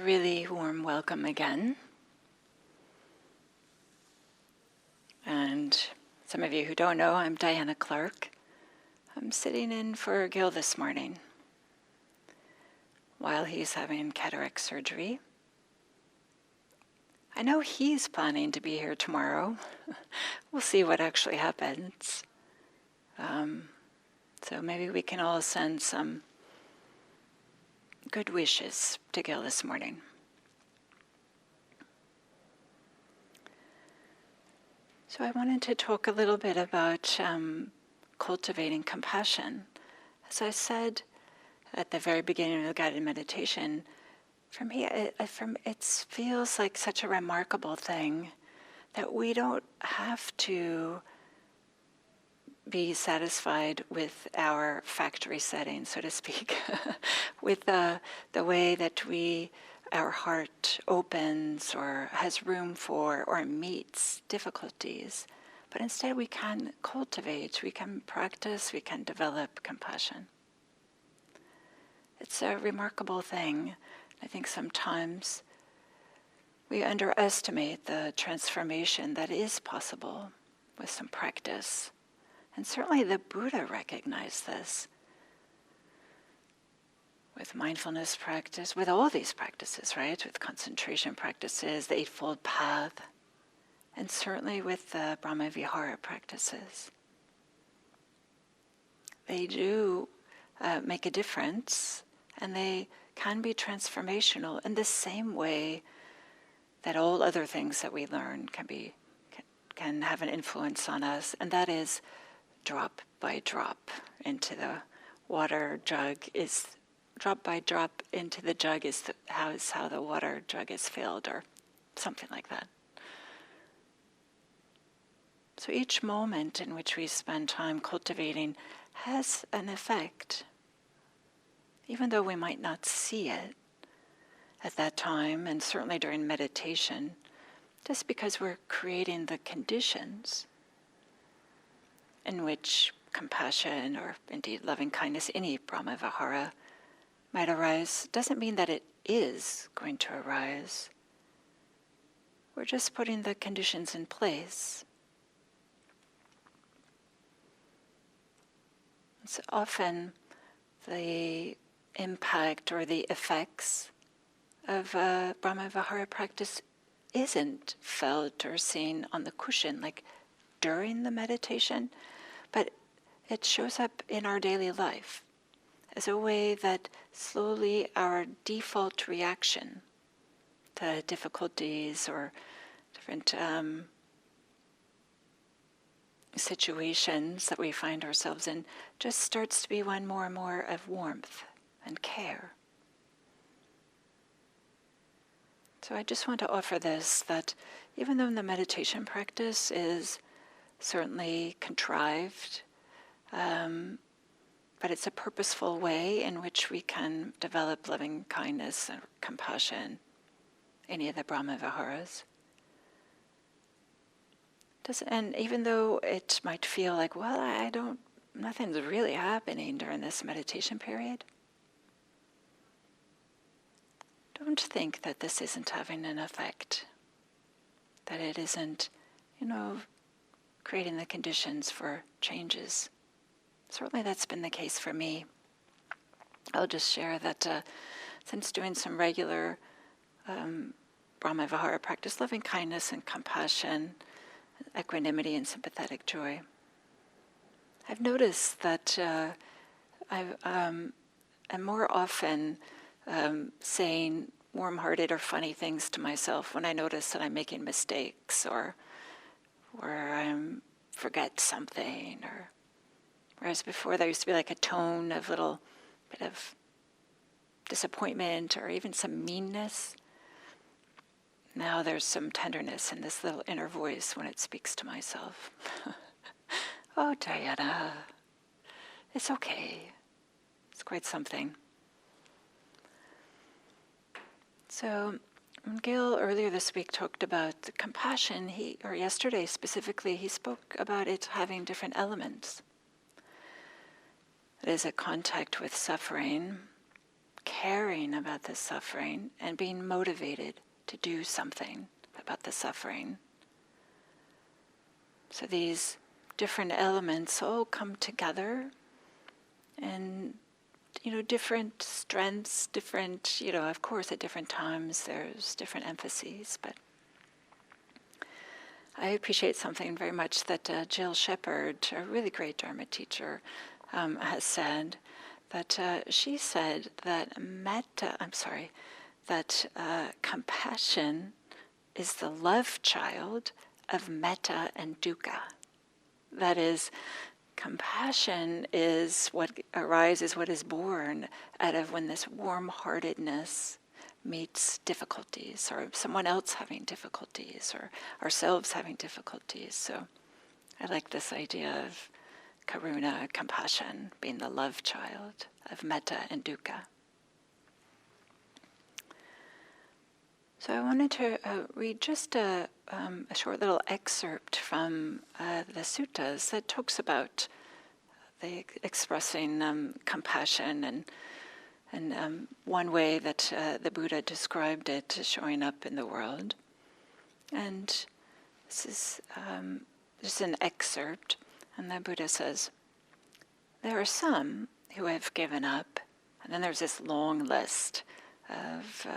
A really warm welcome again. And some of you who don't know, I'm Diana Clark. I'm sitting in for Gil this morning while he's having cataract surgery. I know he's planning to be here tomorrow. We'll see what actually happens. So maybe we can all send some good wishes to Gil this morning. So I wanted to talk a little bit about cultivating compassion. As I said at the very beginning of the guided meditation, for me, it feels like such a remarkable thing that we don't have to be satisfied with our factory setting, so to speak, with the way that our heart opens or has room for or meets difficulties. But instead we can cultivate, we can practice, we can develop compassion. It's a remarkable thing. I think sometimes we underestimate the transformation that is possible with some practice. And certainly the Buddha recognized this with mindfulness practice, with all these practices, right? With concentration practices, the Eightfold Path, and certainly with the Brahmavihara practices. They do make a difference, and they can be transformational in the same way that all other things that we learn can have an influence on us, and that is drop by drop into the water jug is drop by drop into the jug is how the water jug is filled, or something like that. So each moment in which we spend time cultivating has an effect, even though we might not see it at that time, and certainly during meditation, just because we're creating the conditions in which compassion, or indeed loving kindness, any Brahmavihara, might arise, doesn't mean that it is going to arise. We're just putting the conditions in place. It's often the impact or the effects of Brahmavihara practice isn't felt or seen on the cushion, like during the meditation, but it shows up in our daily life as a way that slowly our default reaction to difficulties or different situations that we find ourselves in just starts to be one more and more of warmth and care. So I just want to offer this, that even though the meditation practice is certainly contrived, but it's a purposeful way in which we can develop loving kindness and compassion, any of the Brahmaviharas. And even though it might feel like, well, nothing's really happening during this meditation period, don't think that this isn't having an effect, that it isn't, creating the conditions for changes. Certainly that's been the case for me. I'll just share that since doing some regular Brahmavihara practice, loving kindness and compassion, equanimity and sympathetic joy, I've noticed that I'm more often saying warm-hearted or funny things to myself when I notice that I'm making mistakes or I forget something, whereas before there used to be like a tone of little bit of disappointment or even some meanness. Now there's some tenderness in this little inner voice when it speaks to myself. Oh, Diana, it's okay. It's quite something. So Gil earlier this week talked about the compassion. Or yesterday specifically, he spoke about it having different elements. It is a contact with suffering, caring about the suffering and being motivated to do something about the suffering. So these different elements all come together, and different strengths, different, of course at different times there's different emphases, but I appreciate something very much that Jill Shepherd, a really great Dharma teacher, has said, that she said that compassion is the love child of metta and dukkha. That is, compassion is what arises, what is born out of when this warm-heartedness meets difficulties, or someone else having difficulties, or ourselves having difficulties. So I like this idea of karuna, compassion, being the love child of metta and dukkha. So I wanted to read just a short little excerpt from the suttas that talks about the expressing compassion, and one way that the Buddha described it showing up in the world. And this is just an excerpt, and the Buddha says, there are some who have given up, and then there's this long list of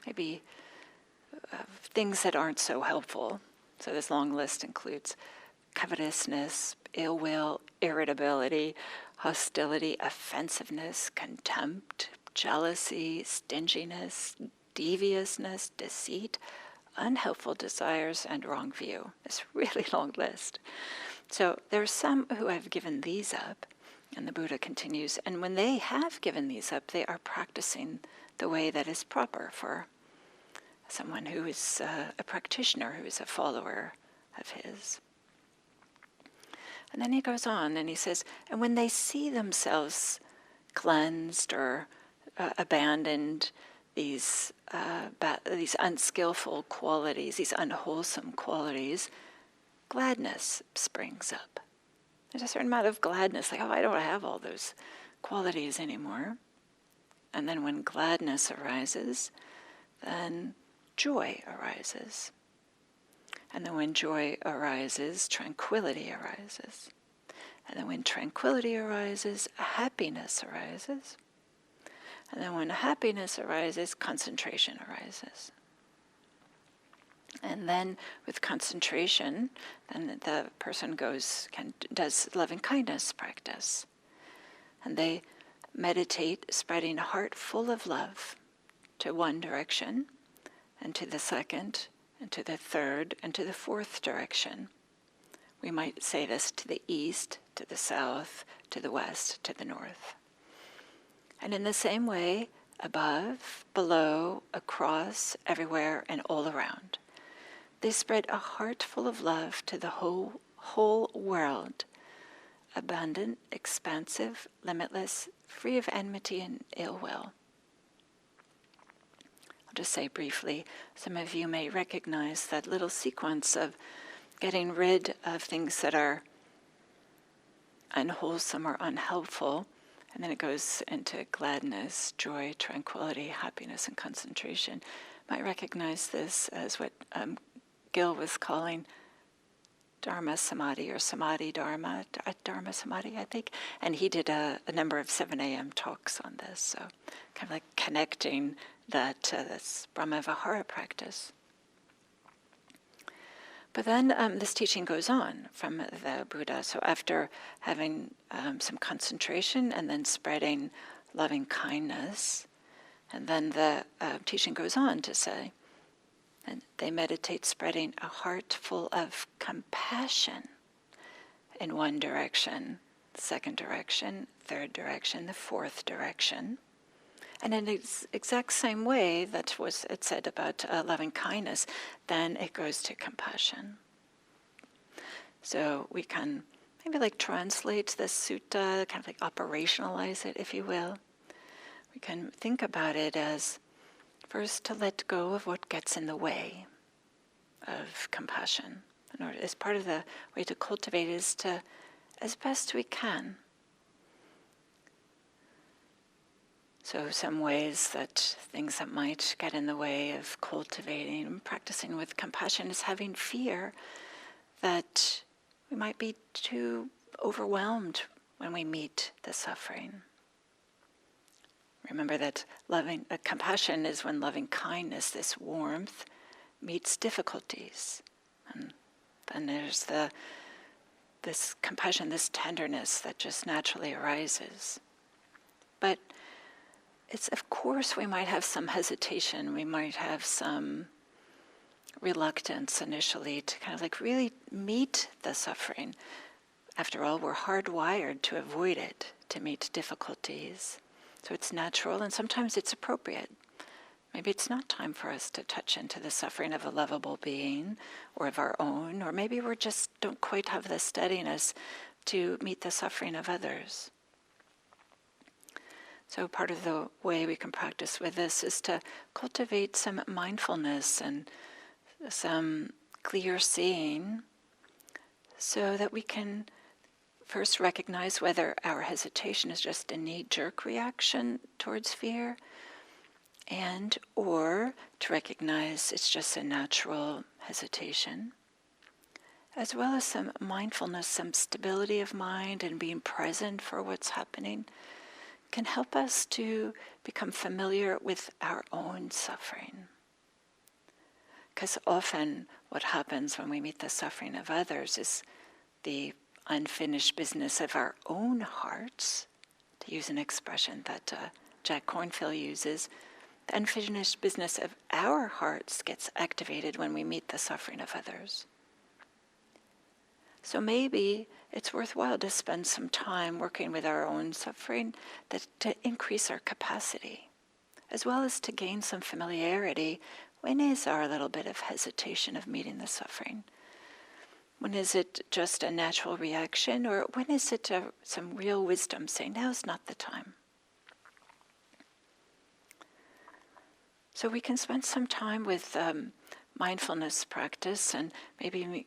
maybe things that aren't so helpful. So this long list includes covetousness, ill will, irritability, hostility, offensiveness, contempt, jealousy, stinginess, deviousness, deceit, unhelpful desires, and wrong view. This really long list. So there are some who have given these up, and the Buddha continues, and when they have given these up, they are practicing the way that is proper for someone who is a practitioner, who is a follower of his. And then he goes on and he says, and when they see themselves cleansed or abandoned these unskillful qualities, these unwholesome qualities, gladness springs up. There's a certain amount of gladness, like, I don't have all those qualities anymore. And then when gladness arises, then joy arises. And then when joy arises, tranquility arises. And then when tranquility arises, happiness arises. And then when happiness arises, concentration arises. And then with concentration, then the person does loving kindness practice. And they meditate, spreading a heart full of love to one direction, and to the second, and to the third, and to the fourth direction. We might say this to the east, to the south, to the west, to the north. And in the same way, above, below, across, everywhere, and all around, they spread a heart full of love to the whole world, abundant, expansive, limitless, free of enmity and ill will. Just say briefly, some of you may recognize that little sequence of getting rid of things that are unwholesome or unhelpful, and then it goes into gladness, joy, tranquility, happiness, and concentration. You might recognize this as what Gil was calling Dharma Samadhi, or Samadhi Dharma, Dharma Samadhi, I think. And he did a number of 7 a.m. talks on this, so kind of like connecting that this Brahmavihara practice. But then this teaching goes on from the Buddha. So after having some concentration and then spreading loving kindness, and then the teaching goes on to say, and they meditate spreading a heart full of compassion in one direction, second direction, third direction, the fourth direction. And in the exact same way that was it said about loving kindness, then it goes to compassion. So we can maybe like translate this sutta, kind of like operationalize it, if you will. We can think about it as first to let go of what gets in the way of compassion. In order, as part of the way to cultivate is to, as best we can, So some ways that things that might get in the way of cultivating and practicing with compassion is having fear that we might be too overwhelmed when we meet the suffering. Remember that compassion is when loving kindness, this warmth, meets difficulties. And then there's this compassion, this tenderness that just naturally arises. But it's, of course, we might have some hesitation, we might have some reluctance initially to kind of like really meet the suffering. After all, we're hardwired to avoid it, to meet difficulties. So it's natural, and sometimes it's appropriate. Maybe it's not time for us to touch into the suffering of a lovable being or of our own, or maybe we just don't quite have the steadiness to meet the suffering of others. So part of the way we can practice with this is to cultivate some mindfulness and some clear seeing so that we can first recognize whether our hesitation is just a knee-jerk reaction towards fear, and or to recognize it's just a natural hesitation, as well as some mindfulness, some stability of mind and being present for what's happening can help us to become familiar with our own suffering. Because often what happens when we meet the suffering of others is the unfinished business of our own hearts, to use an expression that Jack Kornfield uses. The unfinished business of our hearts gets activated when we meet the suffering of others. So maybe it's worthwhile to spend some time working with our own suffering to increase our capacity, as well as to gain some familiarity. When is our little bit of hesitation of meeting the suffering? When is it just a natural reaction, or when is it some real wisdom saying, now's not the time? So we can spend some time with mindfulness practice and maybe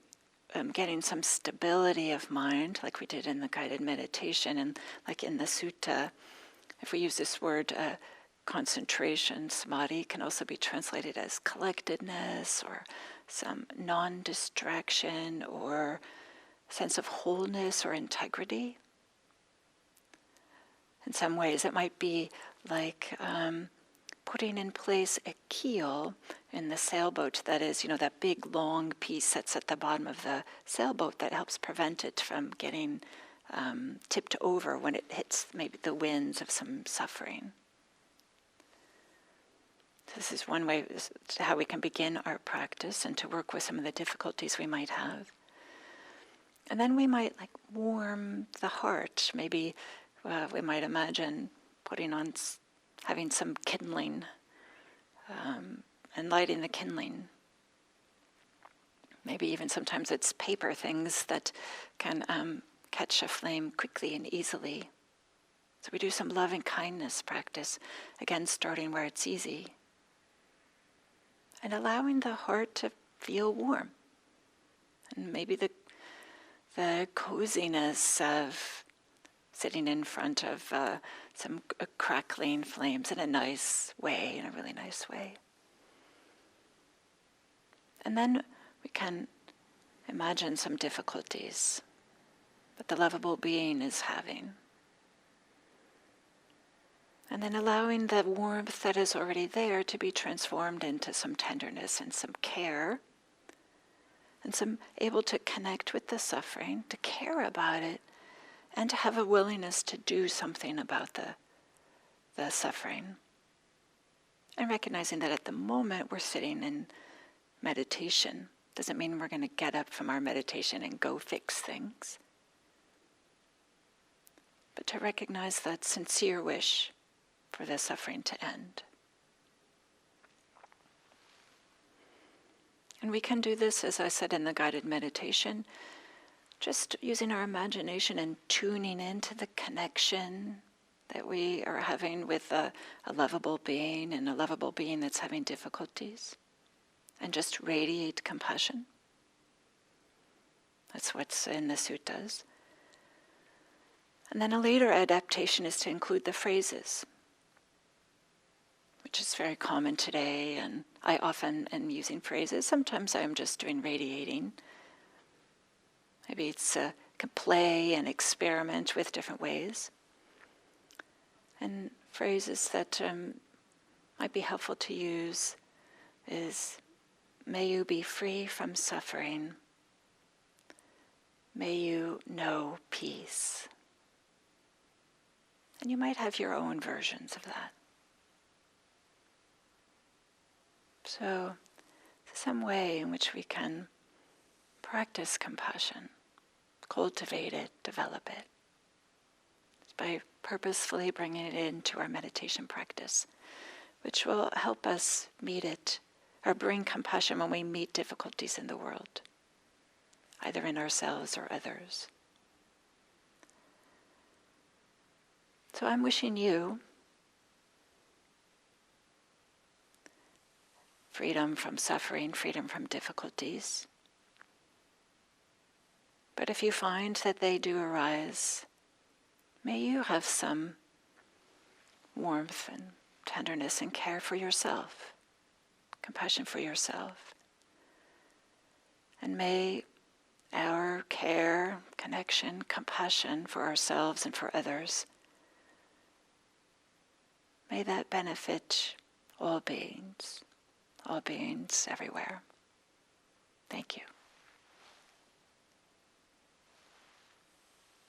getting some stability of mind, like we did in the guided meditation, and like in the sutta. If we use this word, concentration, samadhi, can also be translated as collectedness or some non-distraction or sense of wholeness or integrity. In some ways, it might be like putting in place a keel in the sailboat, that is, that big long piece that's at the bottom of the sailboat that helps prevent it from getting tipped over when it hits maybe the winds of some suffering. This is one way how we can begin our practice and to work with some of the difficulties we might have. And then we might warm the heart. Maybe we might imagine having some kindling and lighting the kindling. Maybe even sometimes it's paper things that can catch a flame quickly and easily. So we do some loving kindness practice, again starting where it's easy. And allowing the heart to feel warm. And maybe the coziness of sitting in front of some crackling flames in a really nice way. And then we can imagine some difficulties that the lovable being is having. And then allowing the warmth that is already there to be transformed into some tenderness and some care, and some able to connect with the suffering, to care about it, and to have a willingness to do something about the suffering. And recognizing that at the moment we're sitting in meditation doesn't mean we're going to get up from our meditation and go fix things. But to recognize that sincere wish for the suffering to end. And we can do this, as I said in the guided meditation, just using our imagination and tuning into the connection that we are having with a lovable being and a lovable being that's having difficulties, and just radiate compassion. That's what's in the suttas. And then a later adaptation is to include the phrases. is very common today, and I often am using phrases. Sometimes I'm just doing radiating. Maybe it's can play and experiment with different ways. And phrases that might be helpful to use is, may you be free from suffering. May you know peace. And you might have your own versions of that. So, some way in which we can practice compassion, cultivate it, develop it, it's by purposefully bringing it into our meditation practice, which will help us meet it, or bring compassion when we meet difficulties in the world, either in ourselves or others. So I'm wishing you freedom from suffering, freedom from difficulties. But if you find that they do arise, may you have some warmth and tenderness and care for yourself, compassion for yourself. And may our care, connection, compassion for ourselves and for others, may that benefit all beings everywhere. Thank you.